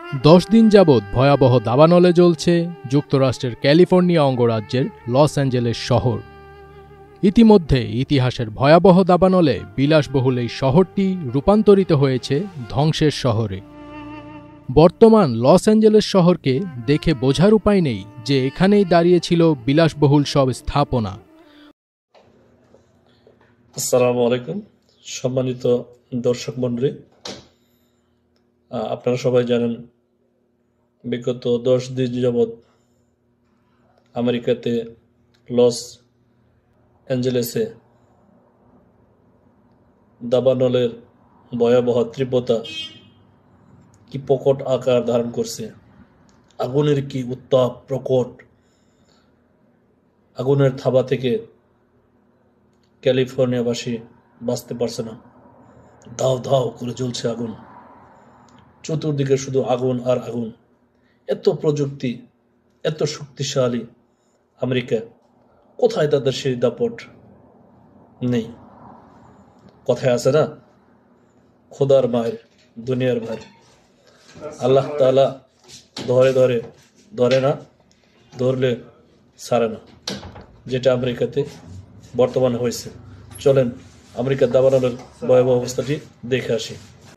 10 দিন যাবৎ ভয়াবহ দাবানলে জ্বলছে যুক্তরাষ্ট্রের ক্যালিফোর্নিয়া অঙ্গরাজ্যের লস অ্যাঞ্জেলেস শহর। ইতিমধ্যে ইতিহাসের ভয়াবহ দাবানলে বিলাসবহুল এই শহরটি রূপান্তরিত হয়েছে ধ্বংসের শহরে। বর্তমান লস অ্যাঞ্জেলেস শহরকে দেখে বোঝার উপায় নেই যে এখানেই দাঁড়িয়েছিল বিলাসবহুল সব স্থাপনা। আসসালামু আলাইকুম সম্মানিত দর্শক মণ্ডলী, আপনারা সবাই জানেন বিগত 10 দিন যাবৎ আমেরিকাতে লস অ্যাঞ্জেলেসে দাবানলের ভয়াবহ তীব্রতা কি প্রকট আকার ধারণ করছে। আগুনের কি উত্তাপ প্রকট। আগুনের থাবা থেকে ক্যালিফোর্নিয়াবাসী বাঁচতে পারছে না। ধাও ধাও করে জ্বলছে আগুন, চতুর্দিকে শুধু আগুন আর আগুন। এত প্রযুক্তি, এত শক্তিশালী আমেরিকা, কোথায় তাদের সেই দাপট নেই? কথায় আছে না, খোদার মায়ের দুনিয়ার ভাই। আল্লাহ তাআলা ধরে না, ধরলে ছাড়ে না, যেটা আমেরিকাতে বর্তমানে হয়েছে। চলেন আমেরিকার দাবানলের ভয়াবহ অবস্থাটি দেখে আসি।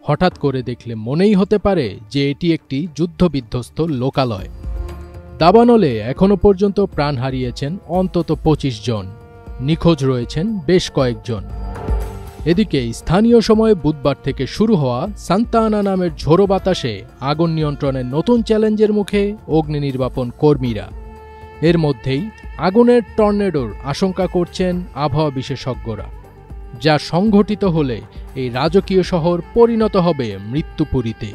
হঠাৎ করে দেখলে মনেই হতে পারে যে এটি একটি যুদ্ধবিধ্বস্ত লোকালয়। দাবানলে এখনো পর্যন্ত প্রাণ হারিয়েছেন অন্তত 25 জন, নিখোঁজ রয়েছেন বেশ কয়েকজন। এদিকে স্থানীয় সময়ে বুধবার থেকে শুরু হওয়া সান্তা আনা নামের ঝোড়ো বাতাসে আগুন নিয়ন্ত্রণের নতুন চ্যালেঞ্জের মুখে অগ্নি নির্বাপন কর্মীরা। এর মধ্যেই আগুনের টর্নেডোর আশঙ্কা করছেন আবহাওয়া বিশেষজ্ঞরা, যা সংঘটিত হলে এই রাজকীয় শহর পরিণত হবে মৃত্যুপুরীতে।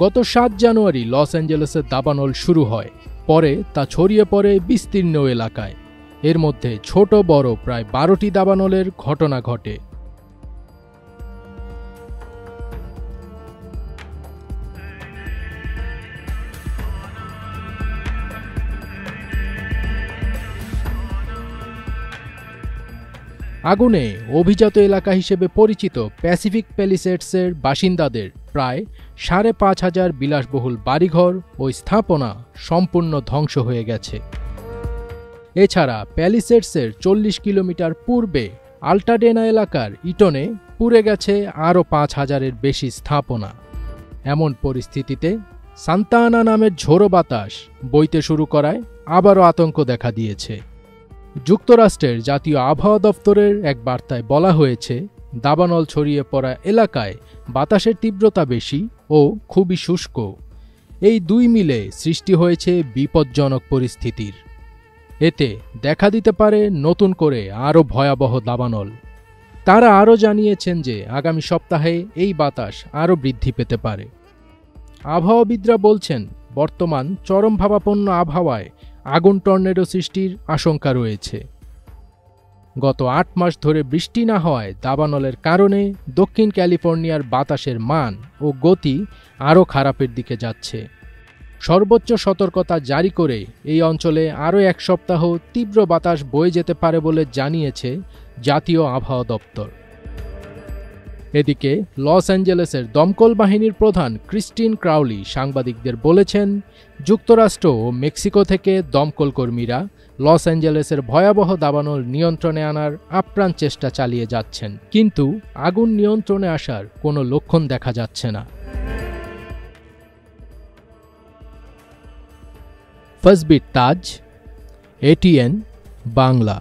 গত 7 জানুয়ারি লস অ্যাঞ্জেলেসের দাবানল শুরু হয়, পরে তা ছড়িয়ে পড়ে বিস্তীর্ণ এলাকায়। এর মধ্যে ছোট বড় প্রায় 12টি দাবানলের ঘটনা ঘটে। আগুনে অভিজাত এলাকা হিসেবে পরিচিত প্যাসিফিক প্যালিসেডসের বাসিন্দাদের প্রায় 5,500 বিলাসবহুল বাড়িঘর ও স্থাপনা সম্পূর্ণ ধ্বংস হয়ে গেছে। এছাড়া প্যালিসেডসের 40 কিলোমিটার পূর্বে আল্টাডেনা এলাকার ইটনে পুড়ে গেছে আরও 5,000-এর বেশি স্থাপনা। এমন পরিস্থিতিতে সান্তা আনা নামের ঝোড়ো বাতাস বইতে শুরু করায় আবারও আতঙ্ক দেখা দিয়েছে। যুক্তরাষ্ট্রের জাতীয় আবহাওয়া দপ্তরের এক বার্তায় বলা হয়েছে, দাবানল ছড়িয়ে পড়া এলাকায় বাতাসের তীব্রতা বেশি ও খুবই শুষ্ক। এই দুই মিলে সৃষ্টি হয়েছে বিপজ্জনক পরিস্থিতির। এতে দেখা দিতে পারে নতুন করে আরও ভয়াবহ দাবানল। তারা আরও জানিয়েছেন যে আগামী সপ্তাহে এই বাতাস আরও বৃদ্ধি পেতে পারে। আবহাওয়াবিদরা বলছেন, বর্তমান চরম ভাবাপন্ন আবহাওয়ায় আগুন টর্নেডো সৃষ্টির আশঙ্কা রয়েছে। গত 8 মাস ধরে বৃষ্টি না হওয়ায় দাবানলের কারণে দক্ষিণ ক্যালিফোর্নিয়ার বাতাসের মান ও গতি আরও খারাপের দিকে যাচ্ছে। সর্বোচ্চ সতর্কতা জারি করে এই অঞ্চলে আরও 1 সপ্তাহ তীব্র বাতাস বয়ে যেতে পারে বলে জানিয়েছে জাতীয় আবহাওয়া দপ্তর। এদিকে লস অ্যাঞ্জেলেসের দমকল বাহিনীর প্রধান ক্রিস্টিন ক্রাউলি সাংবাদিকদের বলেছেন, যুক্তরাষ্ট্র ও মেক্সিকো থেকে দমকল কর্মীরা লস অ্যাঞ্জেলেসের ভয়াবহ দাবানল নিয়ন্ত্রণে আনার আপ্রাণ চেষ্টা চালিয়ে যাচ্ছেন, কিন্তু আগুন নিয়ন্ত্রণে আসার কোনো লক্ষণ দেখা যাচ্ছে না। ফজবির তাজ, ATN বাংলা।